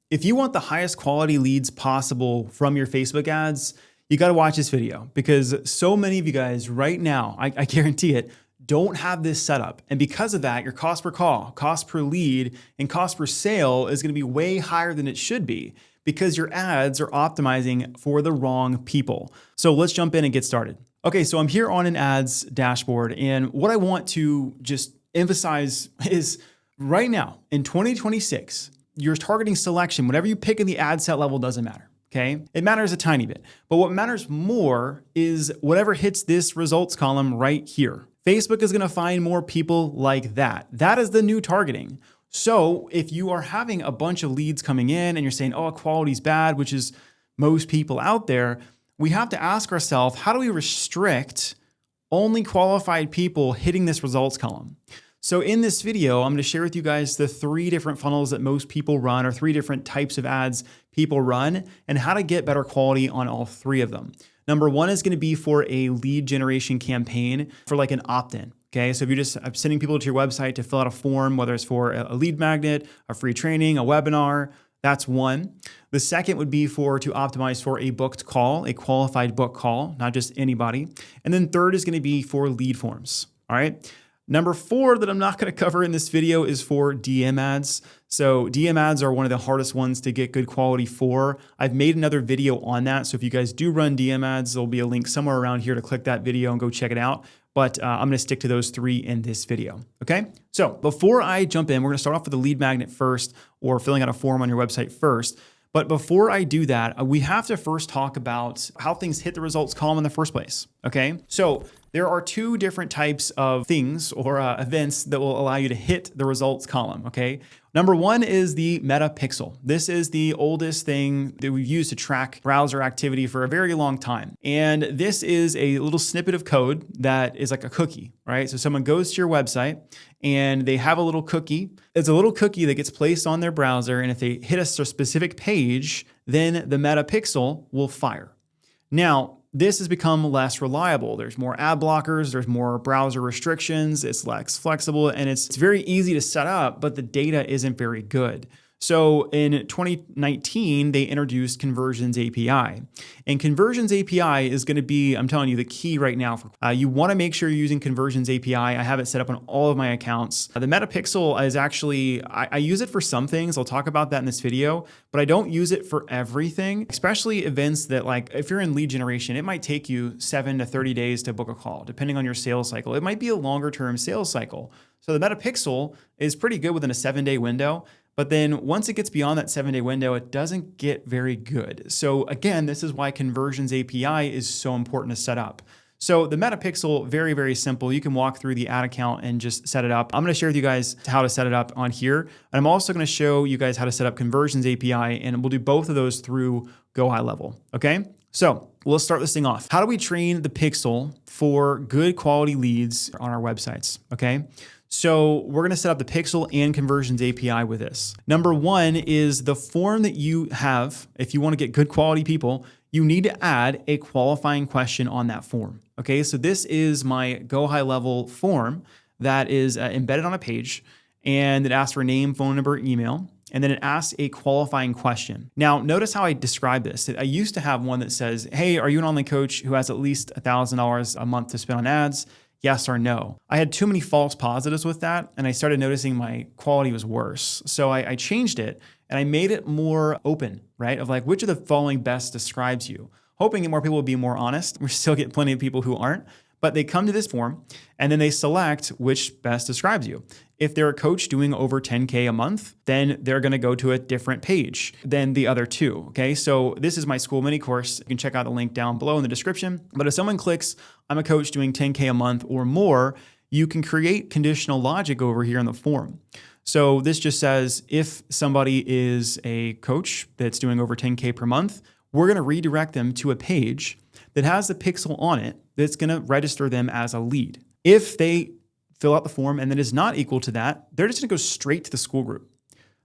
If you want the highest quality leads possible from your Facebook ads, you got to watch this video because so many of you guys right now, I guarantee it, don't have this set up. And because of that, your cost per call, cost per lead, and cost per sale is going to be way higher than it should be because your ads are optimizing for the wrong people. So let's jump in and get started. Okay, so I'm here on an ads dashboard, and what I want to just emphasize is right now in 2026, your targeting selection, whatever you pick in the ad set level doesn't matter, okay? It matters a tiny bit, but what matters more is whatever hits this results column right here. Facebook is gonna find more people like that. That is the new targeting. So if you are having a bunch of leads coming in and you're saying, oh, quality's bad, which is most people out there, we have to ask ourselves, how do we restrict only qualified people hitting this results column? So in this video, I'm going to share with you guys the 3 different funnels that most people run, or 3 different types of ads people run, and how to get better quality on all 3 of them. Number 1 is going to be for a lead generation campaign for like an opt-in. Okay, so if you're just sending people to your website to fill out a form, whether it's for a lead magnet, a free training, a webinar, that's one. The second would be to optimize for a booked call, a qualified book call, not just anybody. And then third is going to be for lead forms. All right. Number 4 that I'm not going to cover in this video is for DM ads. So DM ads are one of the hardest ones to get good quality for. I've made another video on that. So if you guys do run DM ads, there'll be a link somewhere around here to click that video and go check it out. But I'm going to stick to those 3 in this video. Okay. So before I jump in, we're going to start off with the lead magnet first, or filling out a form on your website first. But before I do that, we have to first talk about how things hit the results column in the first place. Okay. So there are 2 different types of things or events that will allow you to hit the results column. Okay. Number 1 is the meta pixel. This is the oldest thing that we've used to track browser activity for a very long time. And this is a little snippet of code that is like a cookie, right? So someone goes to your website and they have a little cookie. It's a little cookie that gets placed on their browser. And if they hit a specific page, then the meta pixel will fire. Now, this has become less reliable. There's more ad blockers, there's more browser restrictions, it's less flexible, and it's very easy to set up, but the data isn't very good. So in 2019, they introduced Conversions API. And Conversions API is going to be, I'm telling you, the key right now. You want to make sure you're using Conversions API. I have it set up on all of my accounts. The Metapixel is actually, I use it for some things. I'll talk about that in this video, but I don't use it for everything, especially events that, like, if you're in lead generation, it might take you 7 to 30 days to book a call, depending on your sales cycle. It might be a longer term sales cycle. So the Metapixel is pretty good within a 7-day window. But then once it gets beyond that 7-day window, it doesn't get very good. So again, this is why Conversions API is so important to set up. So the Metapixel, very, very simple. You can walk through the ad account and just set it up. I'm going to share with you guys how to set it up on here. And I'm also going to show you guys how to set up Conversions API, and we'll do both of those through Go High Level. Okay. So let's start this thing off. How do we train the pixel for good quality leads on our websites? Okay. So we're going to set up the Pixel and Conversions API with this. Number 1 is the form that you have. If you want to get good quality people, you need to add a qualifying question on that form. Okay, so this is my Go High Level form that is embedded on a page, and it asks for name, phone number, email, and then it asks a qualifying question. Now, notice how I describe this. I used to have one that says, hey, are you an online coach who has at least $1,000 a month to spend on ads? Yes or no. I had too many false positives with that, and I started noticing my quality was worse. So I changed it, and I made it more open, right? Of like, which of the following best describes you? Hoping that more people will be more honest. We still get plenty of people who aren't, but they come to this form, and then they select which best describes you. If they're a coach doing over 10K a month, then they're going to go to a different page than the other 2. Okay. So this is my Skool mini course. You can check out the link down below in the description. But if someone clicks, I'm a coach doing 10K a month or more, you can create conditional logic over here in the form. So this just says, if somebody is a coach that's doing over 10K per month, we're going to redirect them to a page that has the pixel on it that's going to register them as a lead. If they fill out the form and then is not equal to that, they're just going to go straight to the Skool group.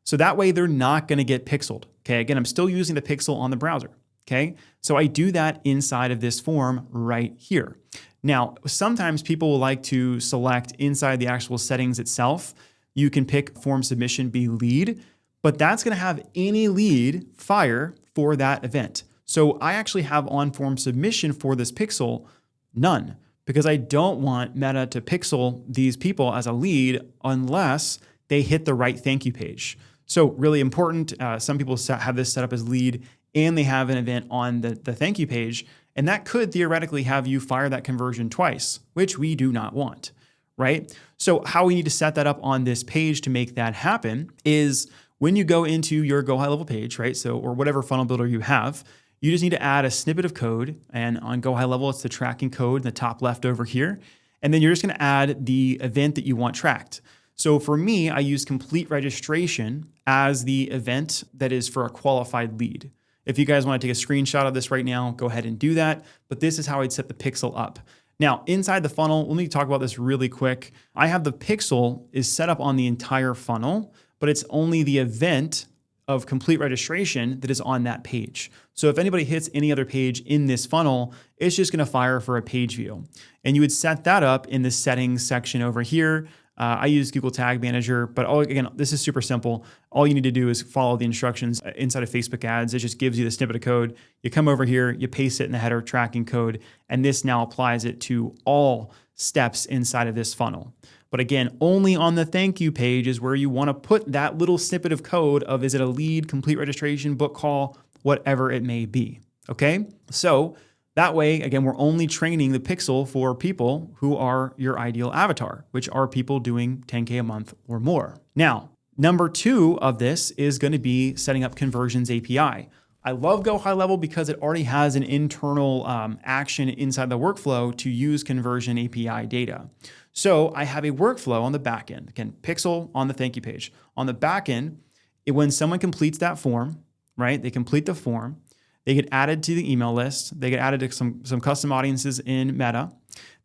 So that way they're not going to get pixeled. Okay. Again, I'm still using the pixel on the browser. Okay. So I do that inside of this form right here. Now, sometimes people will like to select inside the actual settings itself. You can pick form submission be lead, but that's going to have any lead fire for that event. So I actually have on form submission for this pixel, none, because I don't want Meta to pixel these people as a lead unless they hit the right thank you page. So really important. Some people have this set up as lead and they have an event on the thank you page. And that could theoretically have you fire that conversion twice, which we do not want, right? So how we need to set that up on this page to make that happen is when you go into your Go High Level page, right? So, or whatever funnel builder you have, you just need to add a snippet of code. And on Go High Level, it's the tracking code in the top left over here. And then you're just going to add the event that you want tracked. So for me, I use complete registration as the event that is for a qualified lead. If you guys want to take a screenshot of this right now, go ahead and do that. But this is how I'd set the pixel up. Now, inside the funnel, let me talk about this really quick. I have the pixel is set up on the entire funnel, but it's only the event of complete registration that is on that page. So if anybody hits any other page in this funnel, it's just going to fire for a page view. And you would set that up in the settings section over here. I use Google Tag Manager, but again, this is super simple. All you need to do is follow the instructions inside of Facebook ads. It just gives you the snippet of code. You come over here, you paste it in the header tracking code, and this now applies it to all steps inside of this funnel. But again, only on the thank you page is where you want to put that little snippet of code of, is it a lead, complete registration, book call, whatever it may be. Okay. So that way, again, we're only training the pixel for people who are your ideal avatar, which are people doing 10K a month or more. Now, number 2 of this is going to be setting up Conversions API. I love Go High Level because it already has an internal action inside the workflow to use Conversion API data. So I have a workflow on the back end. Again, pixel on the thank you page. On the back end, when someone completes that form, right? They complete the form. They get added to the email list. They get added to some custom audiences in Meta.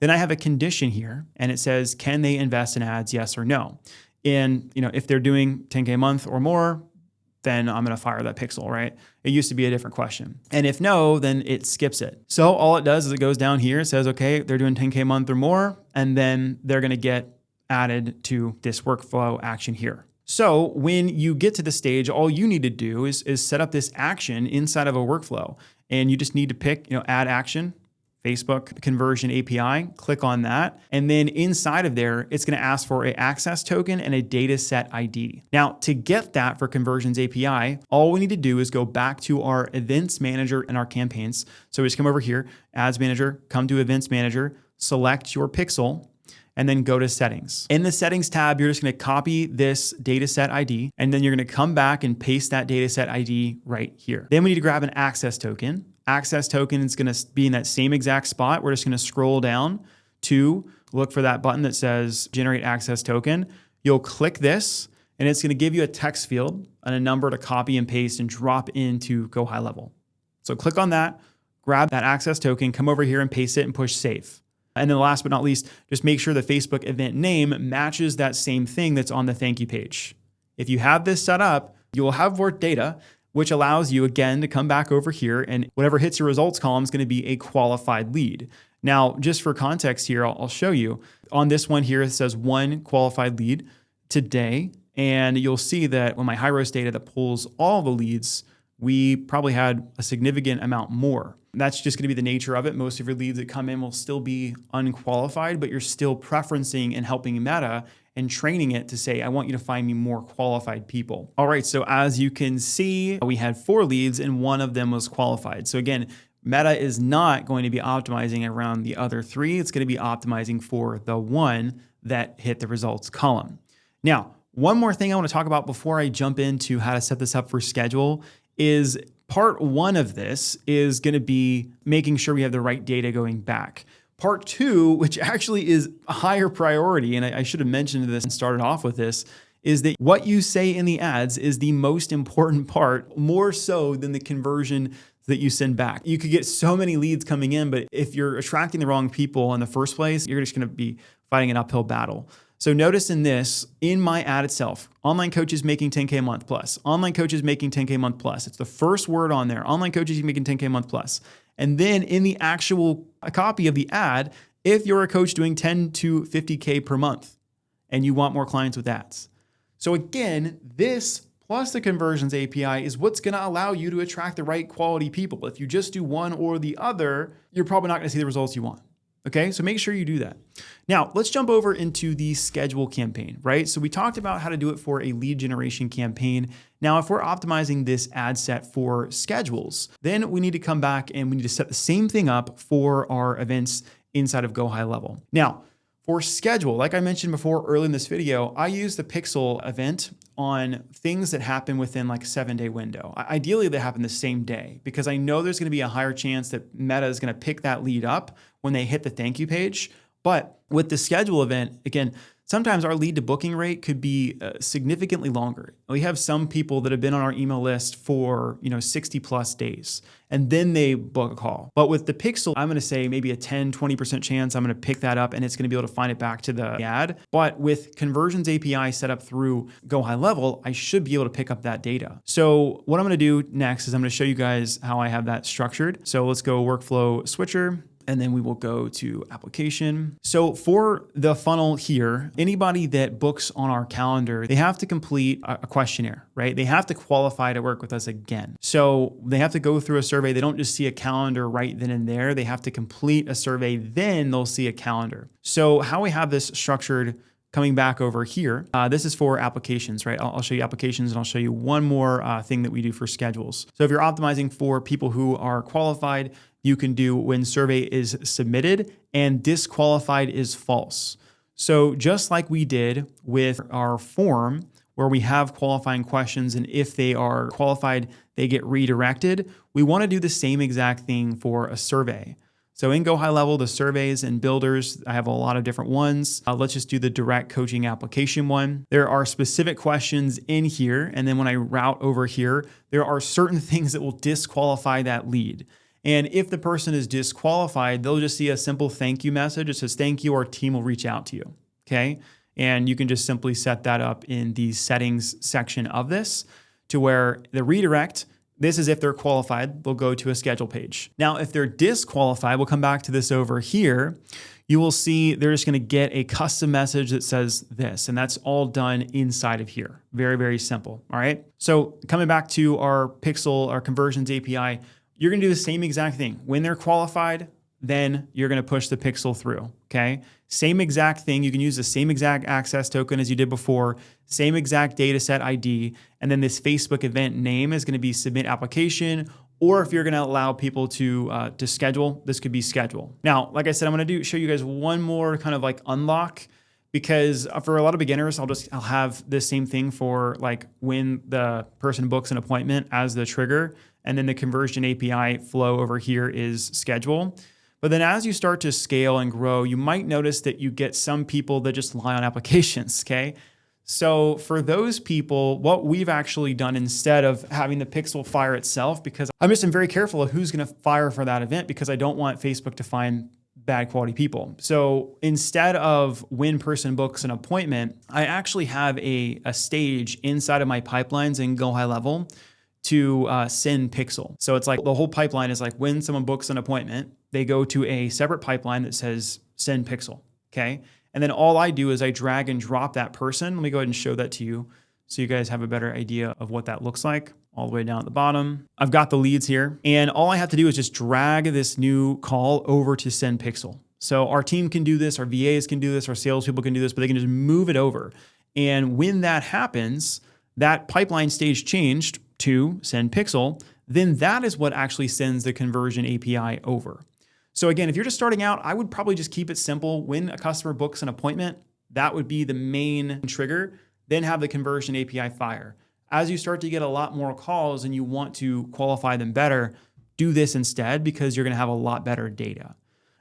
Then I have a condition here, and it says, can they invest in ads, yes or no? And if they're doing 10K a month or more, then I'm going to fire that pixel, right? It used to be a different question. And if no, then it skips it. So all it does is it goes down here, it says, okay, they're doing 10K a month or more, and then they're going to get added to this workflow action here. So when you get to the stage, all you need to do is set up this action inside of a workflow. And you just need to pick, add action, Facebook Conversion API, click on that. And then inside of there, it's going to ask for an access token and a data set ID. Now, to get that for Conversions API, all we need to do is go back to our Events Manager and our campaigns. So we just come over here, Ads Manager, come to Events Manager, select your pixel, and then go to Settings. In the Settings tab, you're just going to copy this dataset ID, and then you're going to come back and paste that dataset ID right here. Then we need to grab an access token. Access token is going to be in that same exact spot. We're just going to scroll down to look for that button that says Generate Access Token. You'll click this, and it's going to give you a text field and a number to copy and paste and drop into Go High Level. So click on that, grab that access token, come over here and paste it and push Save. And then last but not least, just make sure the Facebook event name matches that same thing that's on the thank you page. If you have this set up, you will have more data, which allows you again to come back over here, and whatever hits your results column is going to be a qualified lead. Now, just for context here, I'll show you. On this one here, it says 1 qualified lead today. And you'll see that when my high-roast data that pulls all the leads, we probably had a significant amount more. That's just going to be the nature of it. Most of your leads that come in will still be unqualified, but you're still preferencing and helping Meta and training it to say, I want you to find me more qualified people. All right, so as you can see, we had 4 leads and 1 of them was qualified. So again, Meta is not going to be optimizing around the other 3. It's going to be optimizing for the 1 that hit the results column. Now, one more thing I want to talk about before I jump into how to set this up for schedule is part 1 of this is going to be making sure we have the right data going back. Part 2, which actually is a higher priority, and I should have mentioned this and started off with this, is that what you say in the ads is the most important part, more so than the conversion that you send back. You could get so many leads coming in, but if you're attracting the wrong people in the first place, you're just going to be fighting an uphill battle. So notice in this, in my ad itself, online coaches making 10K a month plus, online coaches making 10K a month plus. It's the first word on there, online coaches making 10K a month plus. And then in the actual copy of the ad, if you're a coach doing 10 to 50K per month and you want more clients with ads. So again, this plus the conversions API is what's going to allow you to attract the right quality people. If you just do one or the other, you're probably not going to see the results you want. Okay, so make sure you do that. Now, let's jump over into the schedule campaign, right? So we talked about how to do it for a lead generation campaign. Now, if we're optimizing this ad set for schedules, then we need to come back and we need to set the same thing up for our events inside of Go High Level. Now, for schedule, like I mentioned before early in this video, I use the pixel event on things that happen within like a 7-day window. Ideally, they happen the same day because I know there's going to be a higher chance that Meta is going to pick that lead up when they hit the thank you page. But with the schedule event, again, sometimes our lead to booking rate could be significantly longer. We have some people that have been on our email list for 60 plus days, and then they book a call. But with the pixel, I'm gonna say maybe a 10, 20% chance I'm gonna pick that up and it's gonna be able to find it back to the ad. But with conversions API set up through Go High Level, I should be able to pick up that data. So what I'm gonna do next is I'm gonna show you guys how I have that structured. So let's go workflow switcher. And then we will go to application. So for the funnel here, anybody that books on our calendar, they have to complete a questionnaire, right? They have to qualify to work with us again. So they have to go through a survey. They don't just see a calendar right then and there. They have to complete a survey, then they'll see a calendar. So how we have this structured coming back over here, this is for applications, right? I'll show you applications and I'll show you one more thing that we do for schedules. So if you're optimizing for people who are qualified, you can do when survey is submitted and disqualified is false. So just like we did with our form where we have qualifying questions and if they are qualified, they get redirected, we want to do the same exact thing for a survey. So in Go High Level, the surveys and builders, I have a lot of different ones. Let's just do the direct coaching application one. There are specific questions in here. And then when I route over here, there are certain things that will disqualify that lead. And if the person is disqualified, they'll just see a simple thank you message. It says, thank you, our team will reach out to you, okay? And you can just simply set that up in the settings section of this to where the redirect, this is if they're qualified, they'll go to a schedule page. Now, if they're disqualified, we'll come back to this over here. You will see they're just gonna get a custom message that says this, and that's all done inside of here. Very, very simple, all right? So coming back to our Pixel, our conversions API, you're gonna do the same exact thing. When they're qualified, then you're gonna push the pixel through, okay? Same exact thing. You can use the same exact access token as you did before, same exact data set ID, and then this Facebook event name is gonna be submit application, or if you're gonna allow people to schedule, this could be schedule. Now, like I said, I'm gonna show you guys one more kind of like unlock, because for a lot of beginners, I'll have the same thing for like when the person books an appointment as the trigger, and then the conversion API flow over here is schedule. But then as you start to scale and grow, you might notice that you get some people that just lie on applications, okay? So for those people, what we've actually done instead of having the pixel fire itself, because I'm very careful of who's gonna fire for that event because I don't want Facebook to find bad quality people. So instead of when person books an appointment, I actually have a stage inside of my pipelines in Go High Level to send pixel. So it's like the whole pipeline is like when someone books an appointment, they go to a separate pipeline that says send pixel, okay? And then all I do is I drag and drop that person. Let me go ahead and show that to you so you guys have a better idea of what that looks like. All the way down at the bottom. I've got the leads here, and all I have to do is just drag this new call over to send pixel. So our team can do this, our VAs can do this, our salespeople can do this, but they can just move it over. And when that happens, that pipeline stage changed to send pixel, then that is what actually sends the conversion API over. So again, if you're just starting out, I would probably just keep it simple. When a customer books an appointment, that would be the main trigger, then have the conversion API fire. As you start to get a lot more calls and you want to qualify them better, do this instead because you're gonna have a lot better data.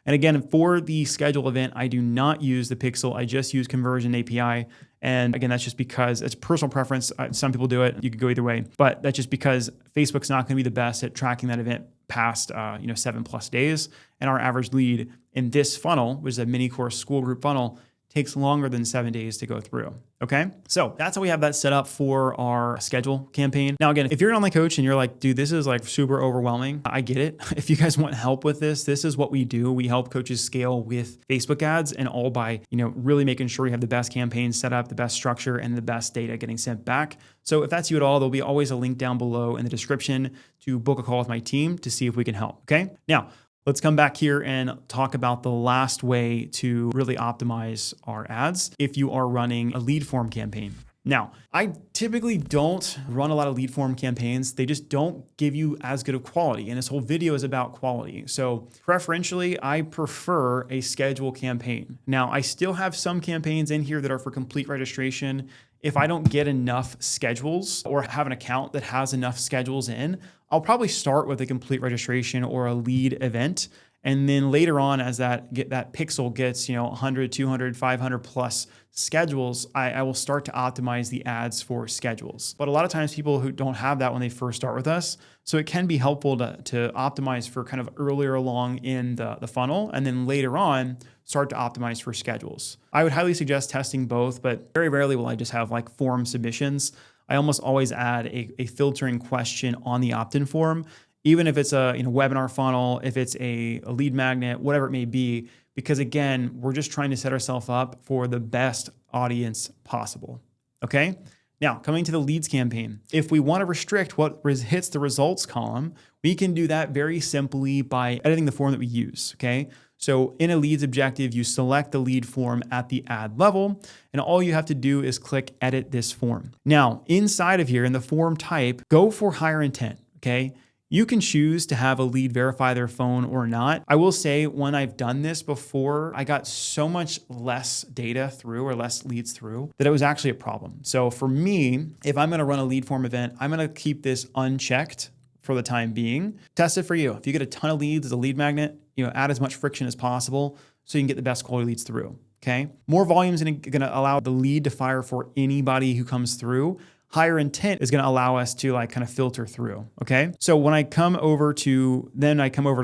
And again, for the schedule event, I do not use the pixel. I just use conversion API. And again, that's just because it's personal preference. Some people do it. You could go either way. But that's just because Facebook's not going to be the best at tracking that event past 7+ days. And our average lead in this funnel, which is a mini course school group funnel, takes longer than 7 days to go through. Okay. So that's how we have that set up for our schedule campaign. Now, again, if you're an online coach and you're like, dude, this is like super overwhelming, I get it. If you guys want help with this is what we do. We help coaches scale with Facebook ads, and all by, really making sure you have the best campaign set up, the best structure, and the best data getting sent back. So if that's you at all, there'll be always a link down below in the description to book a call with my team to see if we can help. Okay. Now, let's come back here and talk about the last way to really optimize our ads if you are running a lead form campaign. Now, I typically don't run a lot of lead form campaigns. They just don't give you as good of quality. And this whole video is about quality. So preferentially, I prefer a schedule campaign. Now, I still have some campaigns in here that are for complete registration. If I don't get enough schedules or have an account that has enough schedules in, I'll probably start with a complete registration or a lead event. And then later on, as that pixel gets, 100, 200, 500 plus schedules, I will start to optimize the ads for schedules. But a lot of times people who don't have that when they first start with us, so it can be helpful to optimize for kind of earlier along in the funnel, and then later on, start to optimize for schedules. I would highly suggest testing both, but very rarely will I just have like form submissions. I almost always add a filtering question on the opt-in form, even if it's a webinar funnel, if it's a lead magnet, whatever it may be, because again, we're just trying to set ourselves up for the best audience possible. Okay. Now, coming to the leads campaign, if we want to restrict what hits the results column, we can do that very simply by editing the form that we use. Okay. So in a leads objective, you select the lead form at the ad level, and all you have to do is click edit this form. Now, inside of here in the form type, go for higher intent. Okay. You can choose to have a lead verify their phone or not. I will say when I've done this before, I got so much less data through or less leads through that it was actually a problem. So for me, if I'm going to run a lead form event, I'm going to keep this unchecked for the time being. Test it for you. If you get a ton of leads as a lead magnet, add as much friction as possible so you can get the best quality leads through. Okay. More volume is going to allow the lead to fire for anybody who comes through. Higher intent is going to allow us to kind of filter through. Okay. So when I come over to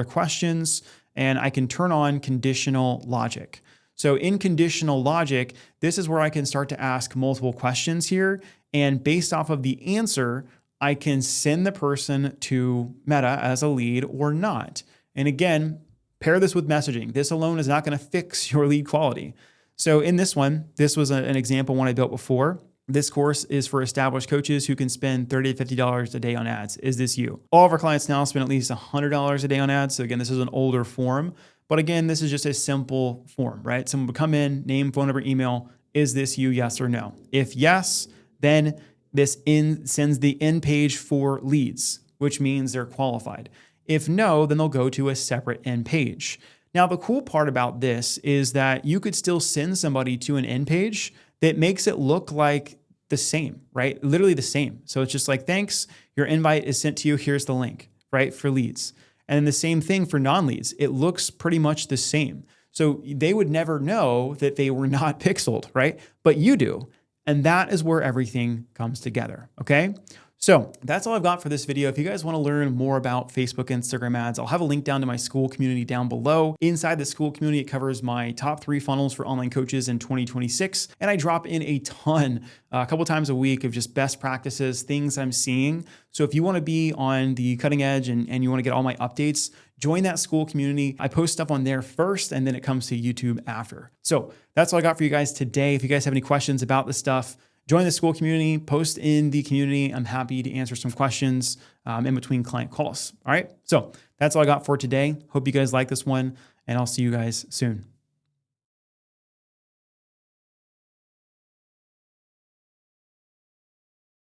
questions, and I can turn on conditional logic. So in conditional logic, this is where I can start to ask multiple questions here. And based off of the answer, I can send the person to Meta as a lead or not. And again, pair this with messaging. This alone is not going to fix your lead quality. So in this one, this was an example one I built before. This course is for established coaches who can spend $30 to $50 a day on ads. Is this you? All of our clients now spend at least $100 a day on ads. So again, this is an older form, but again, this is just a simple form, right? Someone would come in, name, phone number, email. Is this you? Yes or no? If yes, then this sends the in page for leads, which means they're qualified. If no, then they'll go to a separate end page. Now, the cool part about this is that you could still send somebody to an end page that makes it look like the same, right? Literally the same. So it's just like, thanks, your invite is sent to you. Here's the link, right? For leads. And the same thing for non-leads. It looks pretty much the same. So they would never know that they were not pixeled, right? But you do. And that is where everything comes together, okay? So that's all I've got for this video. If you guys want to learn more about Facebook, Instagram ads, I'll have a link down to my Skool community down below. Inside the Skool community, it covers my top 3 funnels for online coaches in 2026. And I drop in a ton, a couple times a week, of just best practices, things I'm seeing. So if you want to be on the cutting edge and you want to get all my updates, join that Skool community. I post stuff on there first, and then it comes to YouTube after. So that's all I got for you guys today. If you guys have any questions about this stuff, join the Skool community, post in the community. I'm happy to answer some questions in between client calls. All right. So that's all I got for today. Hope you guys like this one, and I'll see you guys soon.